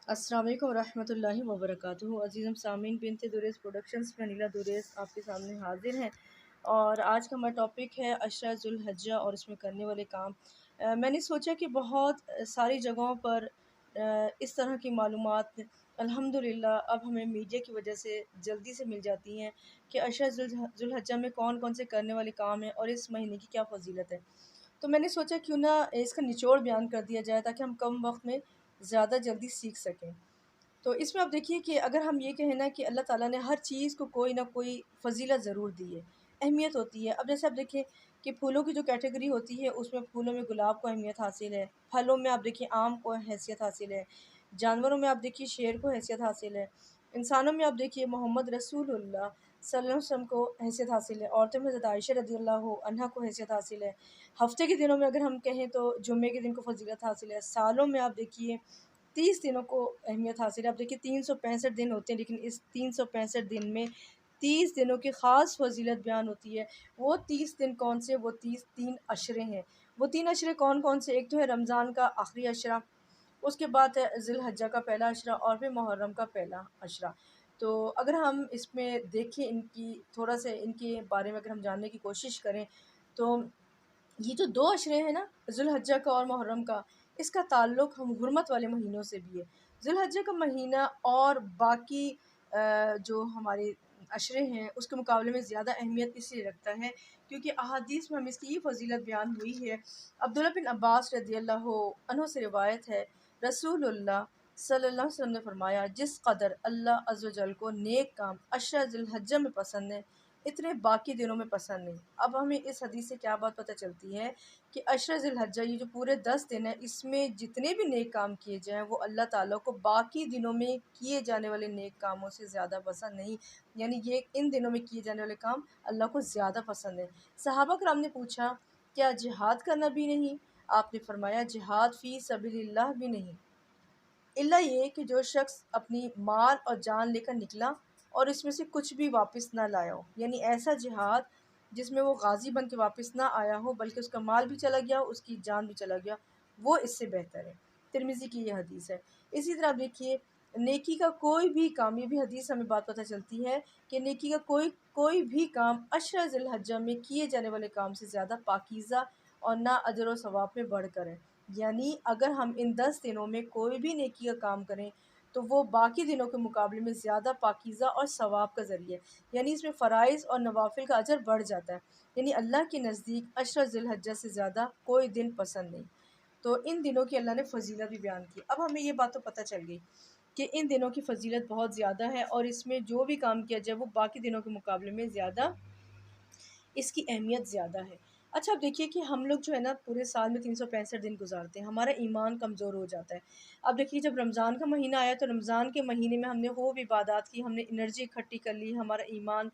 अस्सलाम वालेकुम रहमतुल्लाहि व बरकातुहू। अज़ीज़म सामीन, बिनते दुरेस प्रोडक्शंस में अनिला दुरेस आपके सामने हाजिर हैं। और आज का हमारा टॉपिक है अशरा ज़ुल हज्जा और इसमें करने वाले काम। मैंने सोचा कि बहुत सारी जगहों पर इस तरह की मालूमात अल्हम्दुलिल्लाह अब हमें मीडिया की वजह से जल्दी से मिल जाती हैं कि अशरा ज़ुल हज्जा में कौन कौन से करने वाले काम हैं और इस महीने की क्या फ़जीलत है। तो मैंने सोचा क्यों ना इसका निचोड़ बयान कर दिया जाए ताकि हम कम वक्त में ज़्यादा जल्दी सीख सकें। तो इसमें आप देखिए कि अगर हम ये कहें ना कि अल्लाह ताला ने हर चीज़ को कोई ना कोई फ़ज़ीलत ज़रूर दी है, अहमियत होती है। अब जैसे आप देखें कि फूलों की जो कैटेगरी होती है उसमें फूलों में गुलाब को अहमियत हासिल है, फलों में आप देखिए आम को हैसियत हासिल है, जानवरों में आप देखिए शेर को हैसियत हासिल है, इंसानों में आप देखिए मोहम्मद रसूलुल्लाह सल्लल्लाहु अलैहि वसल्लम को हैसियत हासिल है, औरतों में हज़रत आयशा रज़ियल्लाहु अन्हा को हैसियत हासिल है। हफ़्ते के दिनों में अगर हम कहें तो जुम्मे के दिन को फ़जीलत हासिल है। सालों में आप देखिए 30 दिनों को अहमियत हासिल है। अब देखिए 365 दिन होते हैं, लेकिन इस 365 दिन में 30 दिनों की ख़ास फ़जीलत बयान होती है। वो 30 दिन कौन से? वो 30 3 अशरे हैं। वो 3 अशरे कौन-कौन से? एक तो है रमज़ान का आखिरी अशरा, उसके बाद है ज़िलहज्जा का पहला अशरा और फिर मुहर्रम का पहला अशरा। तो अगर हम इसमें देखें इनकी थोड़ा-सा इनके बारे में अगर हम जानने की कोशिश करें, तो ये जो 2 अशरे हैं ना, ज़ुल्हज्जा का और मुहर्रम का, इसका ताल्लुक़ हम हुर्मत वाले महीनों से भी है। ज़ुल्हज्जा का महीना और बाकी जो हमारे अशरे हैं, उसके मुकाबले में ज़्यादा अहमियत इसलिए रखता है क्योंकि अहादीस में हमें इसकी ये फ़ज़ीलत बयान हुई है। अब्दुल्लाह बिन अब्बास रज़ियल्लाहु अन्हु से रिवायत है, रसूलुल्लाह सल्लल्लाहु अलैहि वसल्लम ने फ़रमाया, जिस कदर अल्लाह अज़्ज़ व जल को नेक काम अशरा ज़ुल्हज्जा में पसंद है, इतने बाकी दिनों में पसंद नहीं। अब हमें इस हदीस से क्या बात पता चलती है कि अशरा ज़िलहज्जा ये जो पूरे 10 दिन हैं, इसमें जितने भी नेक काम किए जाएँ वो अल्लाह ताला को बाकी दिनों में किए जाने वाले नेक कामों से ज़्यादा पसंद नहीं। यानी ये इन दिनों में किए जाने वाले काम अल्लाह को ज़्यादा पसंद है। सहाबा कराम ने पूछा, क्या जिहाद करना भी नहीं? आपने फ़रमाया, जिहाद फ़ी सबीलिल्लाह भी नहीं। इल्ला ये कि जो शख्स अपनी माल और जान लेकर निकला और इसमें से कुछ भी वापस ना लाया हो, यानी ऐसा जिहाद जिसमें वो गाज़ी बन के वापस ना आया हो बल्कि उसका माल भी चला गया, उसकी जान भी चला गया, वो इससे बेहतर है। तिरमिज़ी की ये हदीस है। इसी तरह आप देखिए, नेकी का कोई भी काम, ये भी हदीस से हमें बात पता चलती है कि नेकी का कोई कोई भी काम अशरा ज़िलहज्जा में किए जाने वाले काम से ज़्यादा पाकीज़ा और ना अजर व सवाब में बढ़कर है। यानी अगर हम इन 10 दिनों में कोई भी नेकी का काम करें, तो वो बाकी दिनों के मुकाबले में ज़्यादा पाकीज़ा और सवाब का ज़रिया है। यानी इसमें फ़राइज़ और नवाफ़िल का अजर बढ़ जाता है। यानी अल्लाह के नज़दीक अशरा ज़िलहज्जा से ज़्यादा कोई दिन पसंद नहीं। तो इन दिनों की अल्लाह ने फ़ज़ीलत भी बयान की। अब हमें ये बात तो पता चल गई कि इन दिनों की फ़ज़ीलत बहुत ज़्यादा है और इसमें जो भी काम किया जाए वो बाकी दिनों के मुकाबले में ज़्यादा इसकी अहमियत ज़्यादा है। अच्छा, अब देखिए कि हम लोग जो है ना पूरे साल में 365 दिन गुज़ारते हैं, हमारा ईमान कमज़ोर हो जाता है। अब देखिए जब रमज़ान का महीना आया तो रमज़ान के महीने में हमने खूब इबादत की, हमने एनर्जी इकट्ठी कर ली, हमारा ईमान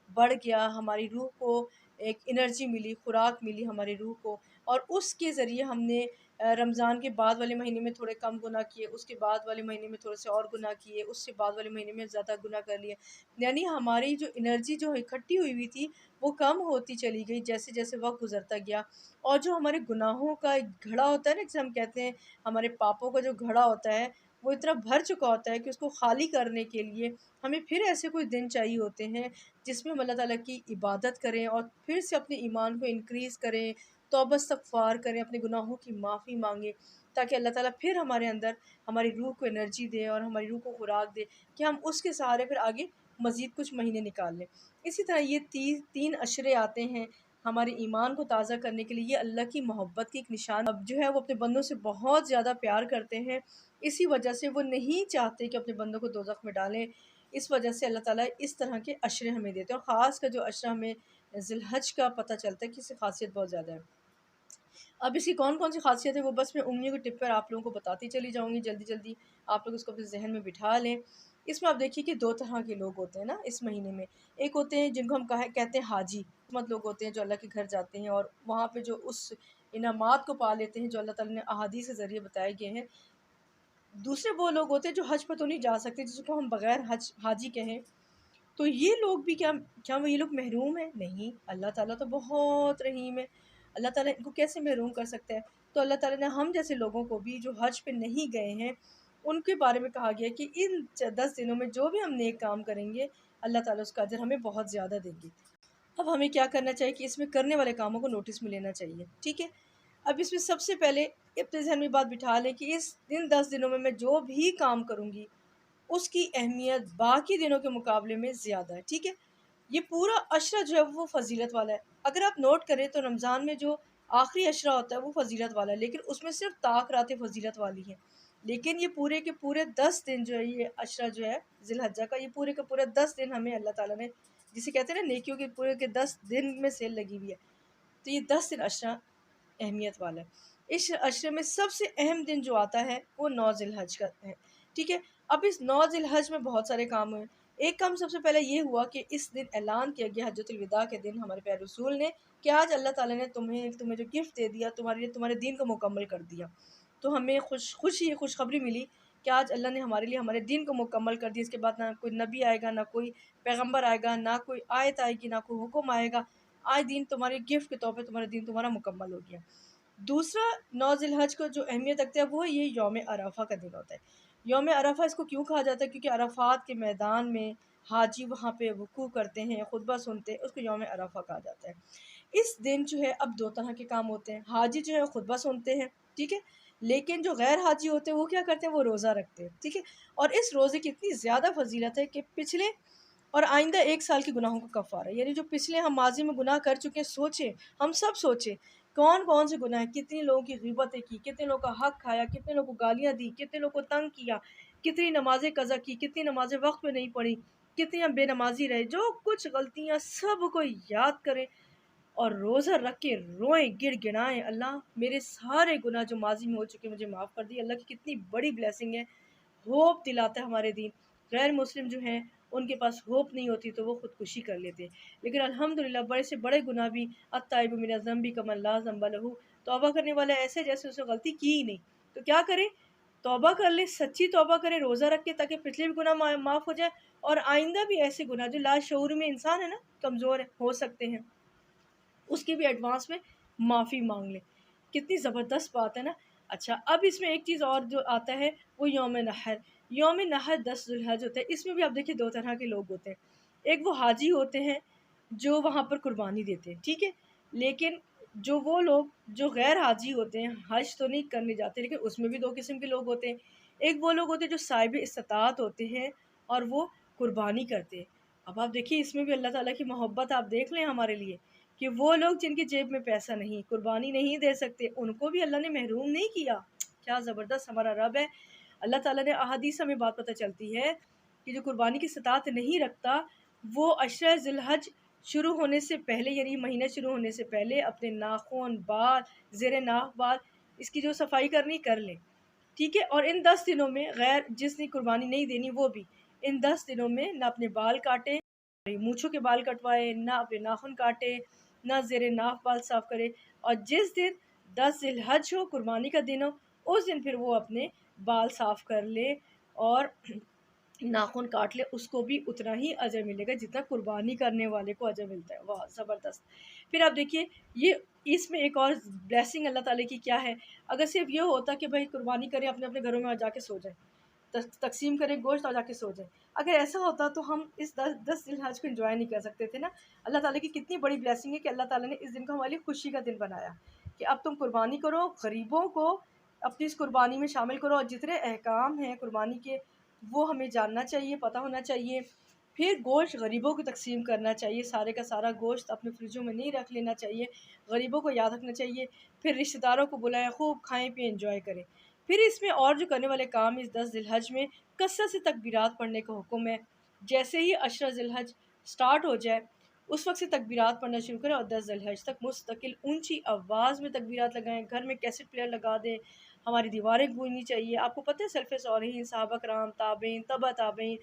बढ़ गया, हमारी रूह को एक एनर्जी मिली, खुराक मिली हमारी रूह को, और उसके ज़रिए हमने रमज़ान के बाद वाले महीने में थोड़े कम गुनाह किए, उसके बाद वाले महीने में थोड़े से और गुनाह किए, उससे बाद वाले महीने में ज़्यादा गुनाह कर लिए। यानी हमारी जो एनर्जी जो इकट्ठी हुई हुई थी वो कम होती चली गई जैसे-जैसे वक़्त गुज़रता गया, और जो हमारे गुनाहों का एक घड़ा होता है ना, जिसे हम कहते हैं, हमारे पापों का जो घड़ा होता है, वो इतना भर चुका होता है कि उसको खाली करने के लिए हमें फिर ऐसे कुछ दिन चाहिए होते हैं, जिसमें हम अल्लाह ताला की इबादत करें और फिर से अपने ईमान को इंक्रीज़ करें, तौबा इस्तग़फ़ार करें, अपने गुनाहों की माफ़ी माँगें, ताकि अल्लाह ताला फिर हमारे अंदर हमारी रूह को एनर्जी दे और हमारी रूह को खुराक दे कि हम उसके सहारे फिर आगे मज़ीद कुछ महीने निकाल लें। इसी तरह ये 3 अशरे आते हैं हमारे ईमान को ताज़ा करने के लिए। ये अल्लाह की मोहब्बत की एक निशान, अब जो है वो अपने बंदों से बहुत ज़्यादा प्यार करते हैं। इसी वजह से वो नहीं चाहते कि अपने बंदों को दोज़ख में डालें। इस वजह से अल्लाह ताला इस तरह के अशरे हमें देते हैं, और ख़ास कर जो अशरा हमें ज़िलहज का पता चलता है कि इसकी ख़ासियत बहुत ज़्यादा है। अब इसकी कौन-कौन सी ख़ासियत है वो बस मैं उँगलियों के टिप पर आप लोगों को बताती चली जाऊँगी जल्दी-जल्दी, आप लोग इसको अपने ज़हन में बिठा लें। इसमें आप देखिए कि 2 तरह के लोग होते हैं ना इस महीने में। एक होते हैं जिनको हम कहा कहते हैं हाजी, मत लोग होते हैं जो अल्लाह के घर जाते हैं और वहाँ पे जो उस इनामात को पा लेते हैं जो अल्लाह ताला ने अहादीस के ज़रिए बताए गए हैं। दूसरे वो लोग होते हैं जो हज पर तो नहीं जा सकते, जिसको हम बगैर हज हाजी कहें। तो ये लोग भी क्या क्या वो ये लोग महरूम हैं? नहीं, अल्लाह ताला तो बहुत रहीम है। अल्लाह ताला इनको कैसे महरूम कर सकता है? तो अल्लाह ताला ने हम जैसे लोगों को भी जो हज पे नहीं गए हैं, उनके बारे में कहा गया कि इन 10 दिनों में जो भी हम नेक काम करेंगे अल्लाह ताला उसका अजर हमें बहुत ज़्यादा देंगे। अब हमें क्या करना चाहिए कि इसमें करने वाले कामों को नोटिस में लेना चाहिए, ठीक है। अब इसमें सबसे पहले अपने जहन में बात बिठा लें कि इन 10 दिनों में मैं जो भी काम करूँगी उसकी अहमियत बाकी दिनों के मुकाबले में ज़्यादा है, ठीक है। ये पूरा अशरा जो है वो फ़जीलत वाला है। अगर आप नोट करें तो रमज़ान में जो आखिरी अशरा होता है वो फ़जीलत वाला है, लेकिन उसमें सिर्फ ताक रातें फ़जीलत वाली हैं। लेकिन ये पूरे के पूरे 10 दिन जो है, ये अशरा जो है ज़िलहज्जा का, ये पूरे का पूरा 10 दिन हमें अल्लाह ताला ने, जिसे कहते हैं ना नेकियों के पूरे के 10 दिन में सेल लगी हुई है, तो ये 10 दिन अशरा अहमियत वाला है। इस अशरे में सबसे अहम दिन जो आता है वो 9 ज़िलहज का है, ठीक है। अब इस 9 ज़िलहज में बहुत सारे काम हुए। एक काम सबसे पहले ये हुआ कि इस दिन ऐलान किया गया हज्जतुल विदा के दिन हमारे प्यारे रसूल ने कि आज अल्लाह ताला ने तुम्हें जो गिफ्ट दे दिया, तुम्हारे दीन को मुकम्मल कर दिया। तो हमें खुशखबरी मिली कि आज अल्लाह ने हमारे लिए हमारे दीन को मुकम्मल कर दिया। इसके बाद ना कोई नबी आएगा, ना कोई पैगम्बर आएगा, ना कोई आयत आएगी, ना कोई हुक्म आएगा। आज दीन तुम्हारे गिफ्ट के तौर पे तुम्हारा दीन तुम्हारा मुकम्मल हो गया। दूसरा 9 ज़िलहज को जो अहमियत रखता है वो है ये यौम अरफ़ा का दिन होता है। यौम अरफ़ा इसको क्यों कहा जाता है? क्योंकि अरफ़ात के मैदान में हाजी वहाँ पे वुकू करते हैं, खुतबा सुनते हैं, उसको यौम अरफ़ा कहा जाता है। इस दिन जो है अब 2 तरह के काम होते हैं। हाजी जो है खुतबा सुनते हैं, ठीक है? लेकिन जो गैर हाजी होते हैं वो क्या करते हैं? वो रोज़ा रखते हैं, ठीक है? और इस रोज़े की इतनी ज़्यादा फ़ज़ीलत है कि पिछले और आइंदा 1 साल के गुनाहों का कफ़ारा है। यानी जो पिछले हम माज़ी में गुनाह कर चुके हैं, सोचें, हम सब सोचें, कौन-कौन से गुनाह हैं, कितने लोगों की ग़ीबतें की, कितने लोगों का हक़ खाया, कितने लोगों को गालियाँ दी, कितने लोगों को तंग किया, कितनी नमाज़ें कज़ा की, कितनी नमाज़ें वक़्त पे नहीं पढ़ी, कितनी हम बेनमाज़ी रहे, जो कुछ गलतियाँ सबको याद करें और रोज़ा रख के रोएँ, गिड़गिड़ाएँ, अल्लाह मेरे सारे गुनाह जो माज़ी में हो चुके हैं मुझे माफ़ कर दिए। अल्लाह की कितनी बड़ी ब्लेसिंग है, होप दिलाता है हमारे दीन। गैर मुस्लिम जो हैं उनके पास होप नहीं होती तो वो खुदकुशी कर लेते। लेकिन अल्हम्दुलिल्लाह बड़े से बड़े गुनाह भी अत्ताइबु मिनज़ ज़ंबि कमन ला ज़ंब लहू, तौबा करने वाला ऐसे जैसे उसने गलती की ही नहीं। तो क्या करें? तौबा कर लें, सच्ची तौबा करें रोज़ा रख के, ताकि पिछले भी गुनाह माफ़ हो जाए और आइंदा भी ऐसे गुनाह जो लाशऊर में इंसान है ना, कमज़ोर है, हो सकते हैं, उसकी भी एडवांस में माफ़ी माँग लें। कितनी ज़बरदस्त बात है ना। अच्छा, अब इसमें एक चीज़ और जो आता है वो यौम नहर। यौम नहर 10 ज़ुल्हज होता है। इसमें भी आप देखिए 2 तरह के लोग होते हैं। एक वो हाजी होते हैं जो वहाँ पर कुर्बानी देते हैं, ठीक है? लेकिन जो वो लोग जो गैर हाजी होते हैं, हज तो नहीं करने जाते, लेकिन उसमें भी 2 किस्म के लोग होते हैं। एक वो लोग होते हैं जो साहिब इस्तात होते हैं और वो कुर्बानी करते हैं। अब आप देखिए इसमें भी अल्लाह ताला की मोहब्बत आप देख लें हमारे लिए, कि वो लोग जिनकी जेब में पैसा नहीं, कुर्बानी नहीं दे सकते, उनको भी अल्लाह ने महरूम नहीं किया। क्या ज़बरदस्त हमारा रब है। अल्लाह ताला ने अहादीस हमें बात पता चलती है कि जो कुर्बानी की इस्तात नहीं रखता, वो अशरा ज़िलहज शुरू होने से पहले, यानी महीना शुरू होने से पहले अपने नाख़ून, बाल, ज़ेरे नाक बाल, इसकी जो सफाई करनी कर ले, ठीक है? और इन 10 दिनों में गैर जिसने कुर्बानी नहीं देनी वो भी इन 10 दिनों में ना अपने बाल काटे, मूँछों के बाल कटवाए, ना अपने नाख़ून काटे, ना ज़ेरे नाक बाल साफ़ करे, और जिस दिन 10 ज़िलहज हो, कुर्बानी का दिन हो, उस दिन फिर वो अपने बाल साफ़ कर ले और नाख़ून काट ले, उसको भी उतना ही अजर मिलेगा जितना कुर्बानी करने वाले को अजर मिलता है। वाह! ज़बरदस्त। फिर आप देखिए ये इसमें एक और ब्लेसिंग अल्लाह ताला की क्या है, अगर सिर्फ़ ये होता कि भाई कुर्बानी करें, अपने-अपने घरों में और जाके सो जाएँ, तक़सीम करें गोश्त और जाके सो जाएँ। अगर ऐसा होता तो हम इस 10 ज़िलहज को एन्जॉय नहीं कर सकते थे ना। अल्लाह ताला की कितनी बड़ी ब्लेसिंग है कि अल्लाह ताला ने इस दिन को हमारे लिए खुशी का दिन बनाया कि अब तुम कुर्बानी करो, गरीबों को अपनी इस कुर्बानी में शामिल करो, और जितने अहकाम हैं कुर्बानी के वो हमें जानना चाहिए, पता होना चाहिए। फिर गोश्त गरीबों को तक़सीम करना चाहिए, सारे का सारा गोश्त अपने फ्रिजों में नहीं रख लेना चाहिए, गरीबों को याद रखना चाहिए। फिर रिश्तेदारों को बुलाएँ, खूब खाएँ-पिएँ, एन्जॉय करें। फिर इसमें और जो करने वाले काम इस 10 ज़िलहज में कसरत से तकबीरात पढ़ने का हुक्म है। जैसे ही अशरा ज़िलहज स्टार्ट हो जाए, उस वक़्त से तकबीरात पढ़ना शुरू करें और 10 ज़िलहज तक मुस्तकिल ऊँची आवाज़ में तकबीरात लगाएँ। घर में कैसेट प्लेयर लगा दें, हमारी दीवारें गूंजनी चाहिए। आपको पता है सलफ़े सालिहीन, सहाबा कराम, ताबईन, तबा ताबईन,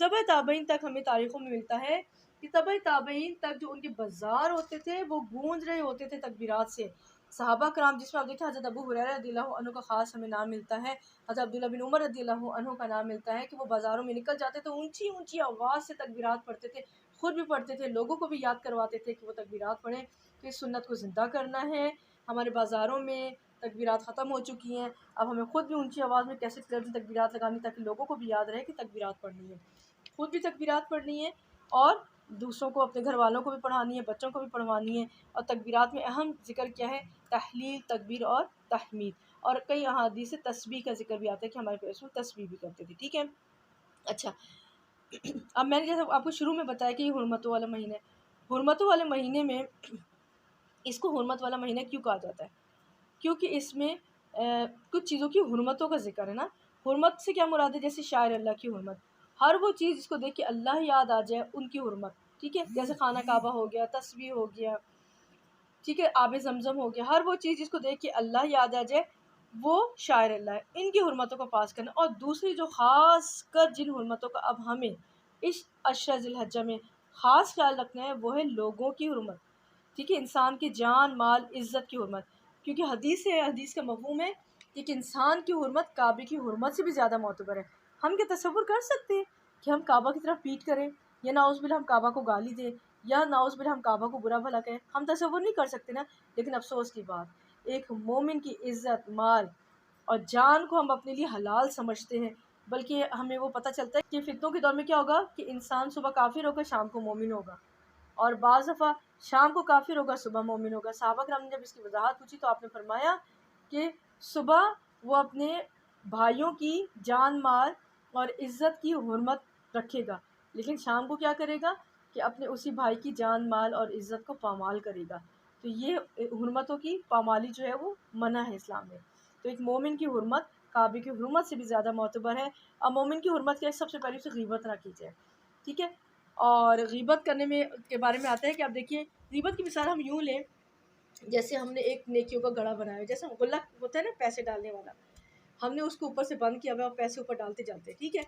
तबा ताबईन तक हमें तारीख़ों में मिलता है कि तबा ताबईन तक जो उनके बाज़ार होते थे वो गूंज रहे होते थे तकबीरात से। सहाबा कराम जिसमें आप देखें हज़रत अबू हुरैरा रज़ियल्लाहु अन्हु का ख़ास हमें नाम मिलता है, हज़रत अब्दुल्लाह बिन उमर रज़ियल्लाहु अन्हु का नाम मिलता है कि वो बाज़ारों में निकल जाते तो ऊँची-ऊँची आवाज़ से तकबीरात पढ़ते थे। खुद भी पढ़ते थे, लोगों को भी याद करवाते थे कि वो तकबीरात पढ़ें। तो इस सुन्नत को ज़िंदा करना है, हमारे बाज़ारों में तकबीरात ख़त्म हो चुकी हैं। अब हमें ख़ुद भी ऊंची आवाज़ में कैसे तकबीरात लगानी ताकि लोगों को भी याद रहे कि तकबीरात पढ़नी है, ख़ुद भी तकबीरात पढ़नी है और दूसरों को, अपने घर वालों को भी पढ़ानी है, बच्चों को भी पढ़वानी है। और तकबीरात में अहम ज़िक्र क्या है? तहलील, तकबीर और तहमीद। और कई अहादीस से तस्बीह का ज़िक्र भी आता है कि हमारे पेरेंट्स तस्बीह भी करते थे। ठीक है, अच्छा। अब मैंने जैसे आपको शुरू में बताया कि ये हुर्मतों वाला महीना है। हुर्मतों वाले महीने में इसको हुर्मत वाला महीना क्यों कहा जाता है? क्योंकि इसमें कुछ चीज़ों की हुर्मतों का ज़िक्र है ना। हुर्मत से क्या मुराद है? जैसे शायर अल्लाह की हुर्मत, हर वो चीज़ जिसको देख के अल्लाह याद आ जाए उनकी हुर्मत। ठीक है, जैसे खाना काबा हो गया, तस्बीह हो गया, ठीक है, आब ज़मज़म हो गया, हर वो चीज़ जिसको देख के अल्लाह याद आ जाए वो शायर अल्लाह है। इनकी हुर्मतों को पास करना। और दूसरी जो ख़ास कर जिन हुर्मतों का अब हमें इस अशरा ज़िलहज्जा में ख़ास ख्याल रखना है वो है लोगों की हुर्मत। ठीक है, इंसान की जान, माल, इज़्ज़त की हुर्मत। क्योंकि हदीस है, हदीस का मफ़हूम है कि एक इंसान की हुर्मत काबे की हुर्मत से भी ज़्यादा मोतबर है। हम क्या तसव्वुर कर सकते हैं कि हम काबा की तरफ पीठ करें, या नाउज़ुबिल्लाह हम काबा को गाली दें, या नाउज़ुबिल्लाह हम काबा को बुरा भला कहें? हम तसव्वुर नहीं कर सकते ना। लेकिन अफ़सोस की बात, एक मोमिन की इज़्ज़त, माल और जान को हम अपने लिए हलाल समझते हैं। बल्कि हमें वो पता चलता है कि फ़ितनों के दौर में क्या होगा कि इंसान सुबह काफ़िर होकर शाम को मोमिन होगा, और बाज़ दफ़ा शाम को काफ़िर होगा, सुबह मोमिन होगा। सहाबा किराम ने जब इसकी वज़ाहत पूछी तो आपने फरमाया कि सुबह वो अपने भाइयों की जान, माल और इज़्ज़त की हुर्मत रखेगा, लेकिन शाम को क्या करेगा कि अपने उसी भाई की जान, माल और इज़्ज़त को पामाल करेगा। तो ये हुर्मतों की पामाली जो है वो मना है इस्लाम में। तो एक मोमिन की हुर्मत काबे की हुर्मत से भी ज़्यादा मोतबर है। अब मोमिन की हुर्मत क्या है? सबसे पहले उसे ग़ीबत ना की जाए। ठीक है, और ग़ीबत करने में के बारे में आता है कि आप देखिए, ग़ीबत की मिसाल हम यूँ लें, जैसे हमने एक नेकियों का गड़ा बनाया है, जैसे गुल्लक होता है ना पैसे डालने वाला, हमने उसको ऊपर से बंद किया हुआ है और पैसे ऊपर डालते जाते हैं। ठीक है,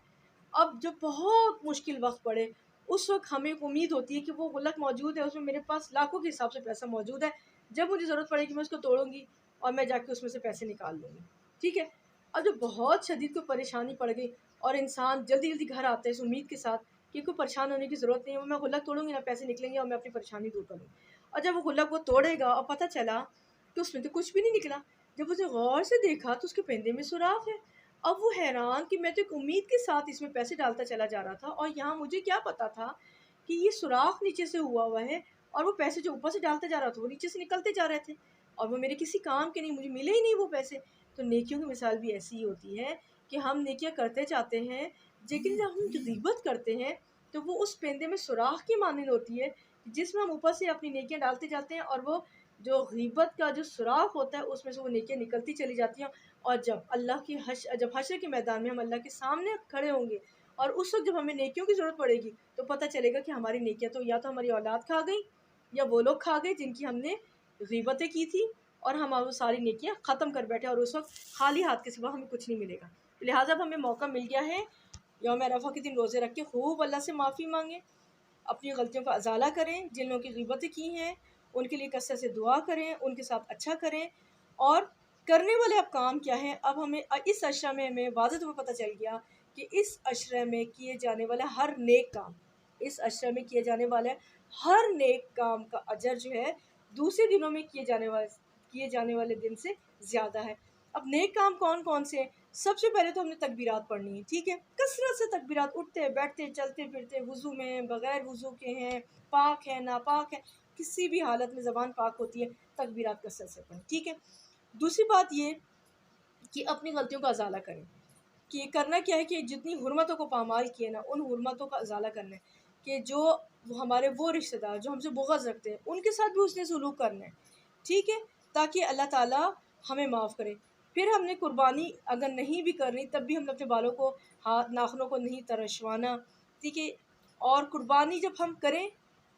अब जब बहुत मुश्किल वक़्त पड़े, उस वक़्त हमें एक उम्मीद होती है कि वो गुल्लक मौजूद है, उसमें मेरे पास लाखों के हिसाब से पैसा मौजूद है, जब मुझे ज़रूरत पड़ेगी मैं उसको तोड़ूँगी और मैं जाके उसमें से पैसे निकाल लूँगी। ठीक है, अब जब बहुत शदीद कोई परेशानी पड़ गई और इंसान जल्दी-जल्दी घर आता है इस उम्मीद के साथ कि कोई परेशान होने की ज़रूरत नहीं है, मैं गुल्लक तोड़ूँगी ना पैसे निकलेंगे और मैं अपनी परेशानी दूर करूँगी। और जब वो गुल्लक वो तोड़ेगा और पता चला कि उसमें तो कुछ भी नहीं निकला, जब उसने गौर से देखा तो उसके पेंदे में सुराख़ है। अब वो हैरान कि मैं तो एक उम्मीद के साथ इसमें पैसे डालता चला जा रहा था और यहाँ मुझे क्या पता था कि ये सुराख़ नीचे से हुआ है और वो पैसे जो ऊपर से डालता जा रहा था वो नीचे से निकलते जा रहे थे और वो मेरे किसी काम के नहीं, मुझे मिले ही नहीं वो पैसे। तो नेकियों की मिसाल भी ऐसी ही होती है कि हम नेकियां करते जाते हैं, लेकिन जब हम ग़ीबत करते हैं तो वो उस पेंदे में सुराख़ की मानिंद होती है जिसमें हम ऊपर से अपनी नेकियां डालते जाते हैं और वो जो ग़ीबत का जो सुराख़ होता है उसमें से वो नेकियां निकलती चली जाती हैं। और जब हश्र के मैदान में हम अल्लाह के सामने खड़े होंगे और उस वक़्त जब हमें नेकियों की ज़रूरत पड़ेगी तो पता चलेगा कि हमारी नेकियां तो या तो हमारी औलाद खा गई या वो लोग खा गए जिनकी हमने ग़ीबतें की थी, और हम वो सारी नेकियां ख़त्म कर बैठे और उस वक़्त खाली हाथ के सिवा हमें कुछ नहीं मिलेगा। लिहाजा अब हमें मौका मिल गया है, यौम अरफ़ा के दिन रोज़े रख के खूब अल्लाह से माफ़ी मांगें, अपनी गलतियों का अज़ाला करें, जिन लोगों की ग़ीबतें की हैं उनके लिए कसरत से दुआ करें, उनके साथ अच्छा करें। और करने वाले अब काम क्या हैं? अब हमें इस अशरा में हमें वाज़ेह तौर पे पता चल गया कि इस अशरा में किए जाने वाला हर नेक काम, इस अशरा में किए जाने वाले हर नेक काम का अजर जो है दूसरे दिनों में किए जाने वाले दिन से ज़्यादा है। अब नेक काम कौन-कौन से हैं? सबसे पहले तो हमने तकबीरात पढ़नी है। ठीक है, कसरत से तकबीरात, उठते बैठते चलते फिरते, वुज़ू में, बग़ैर वुज़ू के हैं, पाक है, नापाक है, किसी भी हालत में ज़बान पाक होती है, तकबीरात कसरत से पढ़ें। ठीक है, दूसरी बात ये कि अपनी गलतियों का अज़ाला करें, कि करना क्या है कि जितनी हुर्मतों को पामाल किए ना, उन हुर्मतों का अज़ाला करना है कि जो हमारे वो रिश्तेदार जो हमसे बुग़्ज़ रखते हैं उनके साथ भी उसने सलूक करना है। ठीक है, ताकि अल्लाह ताला हमें माफ़ करे। फिर हमने कुर्बानी अगर नहीं भी करनी तब भी हमने अपने बालों को, हाथ नाखूनों को नहीं तरशवाना। ठीक है, और कुर्बानी जब हम करें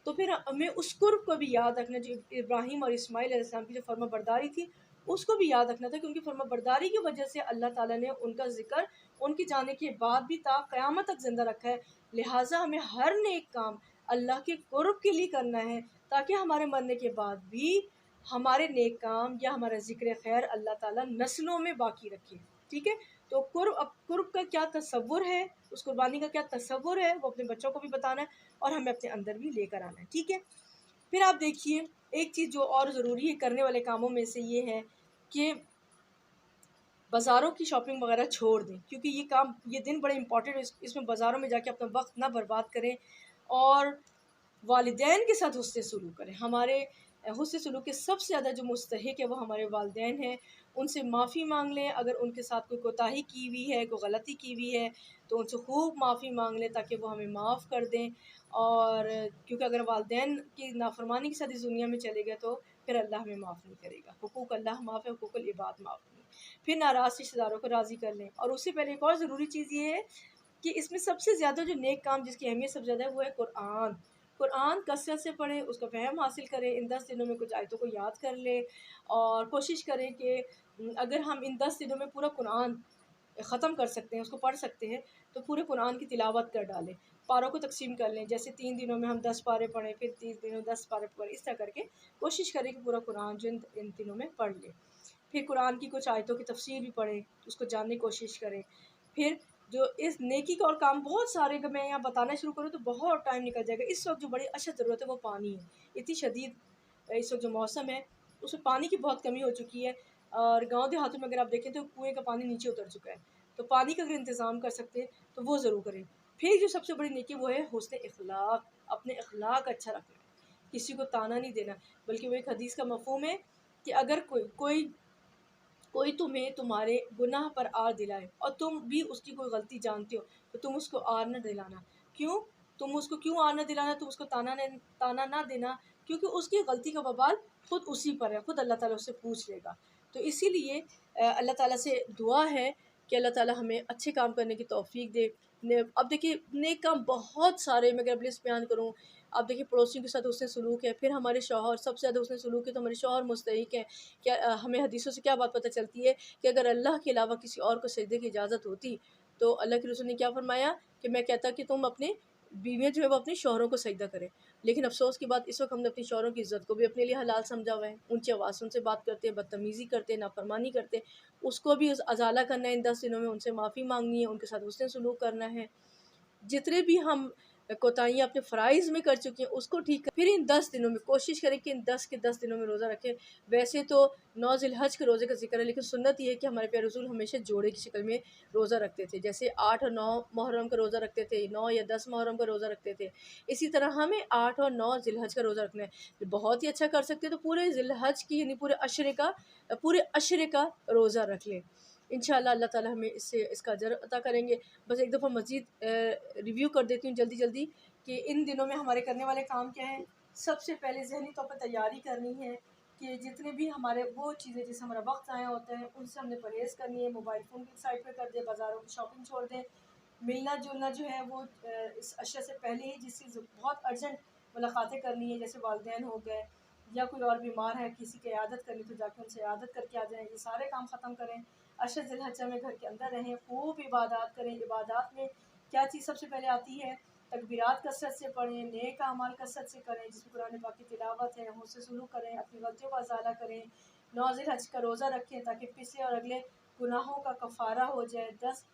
तो फिर हमें उस कुर्ब को भी याद रखना, जो इब्राहीम और इस्माइल अलैहिस्सलाम की जो फर्माबरदारी थी उसको भी याद रखना था, क्योंकि फर्माबरदारी की वजह से अल्लाह ताला ने उनका ज़िक्र उनके जाने के बाद भी ता क़यामत तक ज़िंदा रखा है। लिहाजा हमें हर नेक काम अल्लाह के कुर्ब के लिए करना है ताकि हमारे मरने के बाद भी हमारे नेक काम या हमारा ज़िक्र खैर अल्लाह ताला नस्लों में बाकी रखे। ठीक है, तो कुर्ब का क्या तसव्वुर है, उस कुर्बानी का क्या तसव्वुर है, वो अपने बच्चों को भी बताना है और हमें अपने अंदर भी लेकर आना है। ठीक है, फिर आप देखिए एक चीज़ जो और ज़रूरी है करने वाले कामों में से ये है कि बाज़ारों की शॉपिंग वगैरह छोड़ दें, क्योंकि ये दिन बड़े इंपॉर्टेंट है। इसमें बाज़ारों में जाके अपना वक्त ना बर्बाद करें और वालिदैन के साथ हुस्न सलूक करें। हमारे हुस्न सलूक के सबसे ज़्यादा जो मुस्तहिक है वो हमारे वालिदैन हैं। उनसे माफ़ी मांग लें, अगर उनके साथ कोई कोताही की हुई है, कोई गलती की हुई है, तो उनसे खूब माफ़ी मांग लें ताकि वो हमें माफ़ कर दें। और क्योंकि अगर वालिदैन की नाफरमानी के साथ इस दुनिया में चले गए तो फिर अल्लाह हमें माफ़ नहीं करेगा। हुकूक अल्लाह माफ़ है, हुकूकुल इबाद माफ़ नहीं। फिर नाराज़ रिश्तेदारों को राज़ी कर लें। और उससे पहले एक और ज़रूरी चीज़ ये है कि इसमें सबसे ज़्यादा जो नेक काम जिसकी अहमियत सबसे ज़्यादा है वो है कुरान। कुरान कसरत से पढ़ें, उसका फ़हम हासिल करें, इन 10 दिनों में कुछ आयतों को याद कर लें और कोशिश करें कि अगर हम इन 10 दिनों में पूरा कुरान ख़त्म कर सकते हैं, उसको पढ़ सकते हैं, तो पूरे कुरान की तिलावत कर डालें। पारों को तक़सीम कर लें, जैसे 3 दिनों में हम 10 पारे पढ़ें, फिर 3 दिनों 10 पारे पढ़ें, इस तरह करके कोशिश करें कि पूरा कुरान जो इन दिनों में पढ़ लें। फिर कुरान की कुछ आयतों की तफ़सीर भी पढ़ें, उसको जानने की कोशिश करें। फिर जो इस नेकी का और काम बहुत सारे, अगर मैं यहाँ बताना शुरू करूँ तो बहुत टाइम निकल जाएगा। इस वक्त जो बड़ी अशद ज़रूरत है वो पानी है। इतनी शदीद इस वक्त जो मौसम है उसमें पानी की बहुत कमी हो चुकी है। और गांव देहातों में अगर आप देखें तो कुएं का पानी नीचे उतर चुका है। तो पानी का अगर इंतज़ाम कर सकते हैं तो वो ज़रूर करें। फिर जो सबसे बड़ी नेकी वो है हुस्न इखलाक, अपने इखलाक अच्छा रखना, किसी को ताना नहीं देना। बल्कि वो एक हदीस का मफ़हूम है कि अगर कोई कोई कोई तुम्हें तुम्हारे गुनाह पर आर दिलाए और तुम भी उसकी कोई गलती जानते हो तो तुम उसको आर न दिलाना। क्यों? तुम उसको क्यों आर न दिलाना, तुम उसको ताना ना देना, क्योंकि उसकी गलती का बवाल खुद उसी पर है, खुद अल्लाह ताला उससे पूछ लेगा। तो इसीलिए अल्लाह ताला से दुआ है कि अल्लाह ताला हमें अच्छे काम करने की तौफ़ीक दे। अब देखिए नेक काम बहुत सारे, मैं अगर लिस्ट बयान करूँ, अब देखिए पड़ोसियों के साथ हुस्न सलूक है, फिर हमारे शौहर सबसे ज़्यादा हुस्न सलूक है तो हमारे शौहर मुस्तहिक हैं। क्या हमें हदीसों से क्या बात पता चलती है कि अगर अल्लाह के अलावा किसी और को सजदे की इजाज़त होती तो अल्लाह के रसूल ने क्या फ़रमाया कि मैं कहता कि तुम अपने बीवियाँ जो है वो अपने शौहरों को सजदा करें। लेकिन अफ़सोस की बात, इस वक्त हमने अपनी शौहरों की इज़्ज़त को भी अपने लिए हलाल समझा हुआ है। ऊँची आवाज़ से उनसे बात करते हैं, बदतमीज़ी करते हैं, नाफ़रमानी करते हैं, उसको भी अज़ाला करना है। इन 10 दिनों में उनसे माफ़ी मांगनी है, उनके साथ हुस्न सलूक करना है। जितने भी हम कोताहियाँ अपने फ़राइज़ में कर चुके हैं उसको ठीक कर, फिर इन 10 दिनों में कोशिश करें कि इन 10 के 10 दिनों में रोज़ा रखें। वैसे तो 9 ज़िलहज के रोज़े का ज़िक्र है, लेकिन सुन्नत ये है कि हमारे प्यारे रसूल हमेशा जोड़े की शक्ल में रोज़ा रखते थे। जैसे 8 और 9 मुहर्रम का रोज़ा रखते थे, 9 या 10 मुहर्रम का रोज़ा रखते थे। इसी तरह हमें 8 और 9 ज़िलहज का रोज़ा रखना है। बहुत ही अच्छा कर सकते हैं तो पूरे ज़िलहज की यानी पूरे अशरे का रोज़ा रख लें। इंशाअल्लाह अल्लाह ताला हमें इससे इसका अजर अता करेंगे। बस एक दफ़ा मज़ीद रिव्यू कर देती हूँ जल्दी कि इन दिनों में हमारे करने वाले काम क्या हैं। सबसे पहले ज़हनी तौर पर तैयारी करनी है कि जितने भी हमारे वो चीज़ें जिससे हमारा वक्त ज़ाया होता है उनसे हमने परहेज़ करनी है। मोबाइल फ़ोन की साइड पर कर दें, बाज़ारों की शॉपिंग छोड़ दें। मिलना-जुलना जो है वो इस अशर से पहले ही जिससे बहुत अर्जेंट मुलाकातें करनी है, जैसे वालिदैन हो गए या कोई और बीमार है, किसी की इयादत करनी तो जाके उनसे इयादत करके आ जाएँ। ये सारे काम ख़त्म करें। अशर ज़िलहज्जा में घर के अंदर रहें, खूब इबादत करें। इबादत में क्या चीज़ सबसे पहले आती है? तकबीरात कसरत से पढ़ें, नेक अमाल कसरत से करें, जिसमें कुरान पाक की तिलावत है, हुस्न सलूक करें, अपनी गलतियों का इज़ाला करें, 9 ज़िलहज का रोज़ा रखें ताकि पिछले और अगले गुनाहों का कफ़ारा हो जाए। 10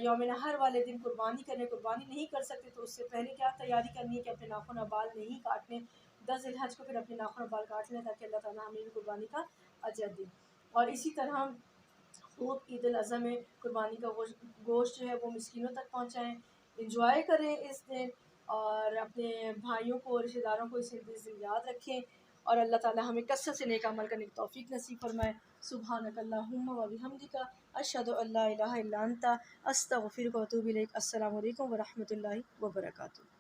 यौम नहर वाले दिन कुर्बानी करें। कुर्बानी नहीं कर सकते तो उससे पहले क्या तैयारी करनी है कि अपने नाखून और बाल नहीं काटने। 10 ज़िलहज को फिर अपने नाखून और बाल काट लें ताकि अल्लाह ताला हमें भी कुर्बानी का अजर दे। और इसी तरह खूब ईद उल अज़हा में कुर्बानी का गोश्त जो है वो मिस्कीनों तक पहुँचाएँ। इंजॉय करें इस दिन और अपने भाइयों को, रिश्तेदारों को इस दिन याद रखें और अल्लाह ताला हमें कसरत से नेक अमल करने की तौफ़ीक नसीब फरमाए। सुब्हानकल्लाहुम्मा व बिहम्दिका अशहदु अल्ला इलाहा इल्ला अंता अस्तगफिरुका व अतूबु इलैक। अस्सलामु अलैकुम व रहमतुल्लाहि व बरकातुहू।